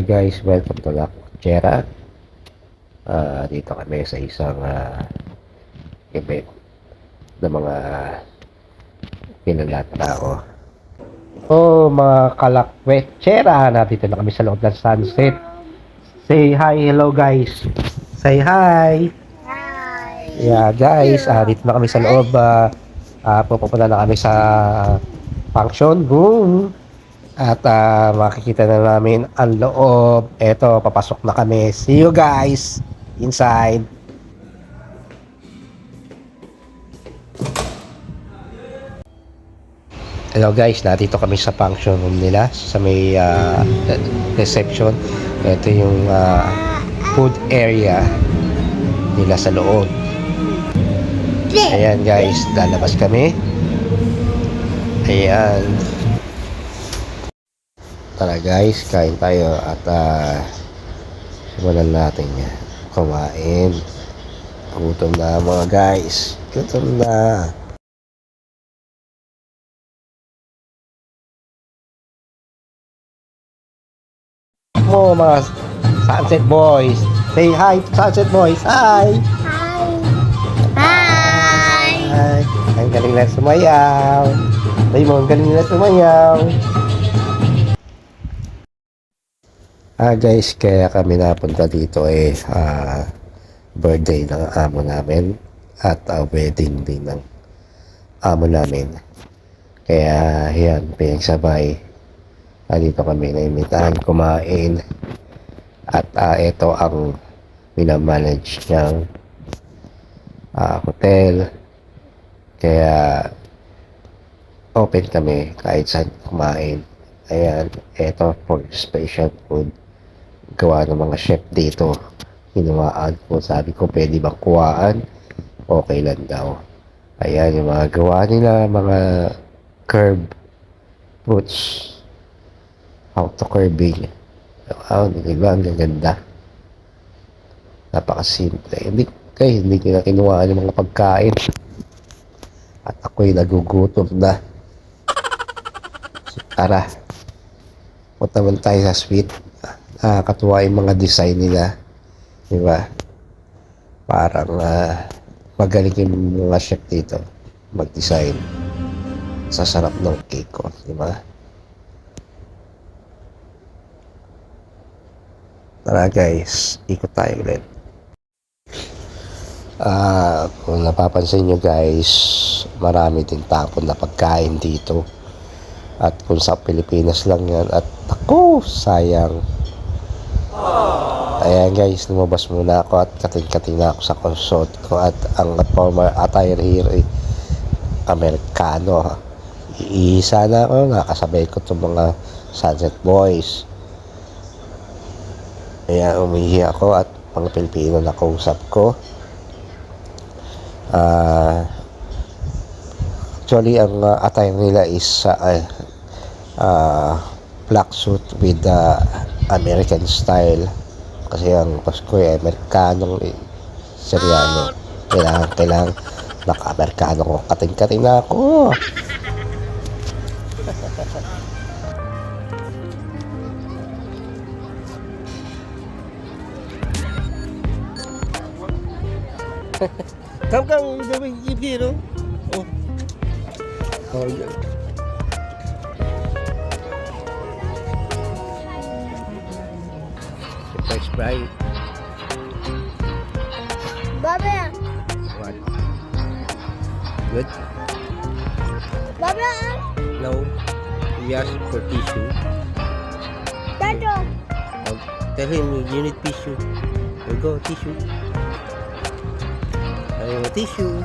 Hi guys, welcome to La Cuchera. Dito kami sa isang event ng mga kilala tao. Mga kalakwetsera, nandito na kami sa loob ng sunset. Say hi, hello guys. Say hi. Hi. Yeah guys, dito na kami sa loob. Pupunta na kami sa function room. At makikita na namin ang loob. Eto, papasok na kami. See you guys inside. Hello guys, narito kami sa function room nila sa may reception. Ito yung food area nila sa loob. Ayan guys, lalabas kami. Ayan. Tara guys, kain tayo at simulan natin yan. Kumain. Gutom na mga guys. Gutom na. Mga Sunset Boys. Say hi to Sunset Boys. Hi! Hi. Hi. Hi! Ang galing na sumayaw. Raymond, galing na sumayaw. Guys, kaya kami napunta dito birthday ng amo namin at wedding din ng amo namin. Kaya yan, pinagsabay. Dito kami naimitahan kumain at ito ang minamanage niyang hotel. Kaya open kami kahit saan kumain. Ayan, ito for special food. Gawa ng mga chef dito. Hinuwaan ko, sabi ko pwede bang kuwaan? Okay lang daw. Ayan yung mga gawa nila, mga curb fruits. Auto curbing. Wow, diba? Ang ganda. Napakasimple. Hindi ko na kinuhaan yung mga pagkain. At ako'y nagugutom na. Tara. Punta naman tayo sa suite. Nakakatuwa yung mga design nila. Diba? Parang magaling yung mga chef dito mag-design. Sasarap ng cake ko. Diba? Tara guys, ikot tayo ulit. Kung napapansin nyo guys, marami din tapon na pagkain dito. At kung sa Pilipinas lang yan, at ako, sayang. Ayan guys, lumabas muna ako at kating-kating na ako sa konsort ko. At ang former attire here ay Amerikano. Iisa na ako, nakasabay ko itong mga Sunset Boys. Kaya umihi ako at mga Pilipino na kausap ko. Actually, ang attire nila is black suit with American style. Kasi ang Pasko ay Amerikanong Soriano. Kailangan naka-Amerikano ko. Kating-kating na ako. Come, keep here, no? Oh. Oh, yeah. Surprise, Brian. Baba. What? Good? Baba. No. We asked for tissue. Dado. Tell him you need tissue. We go, tissue. Tissue.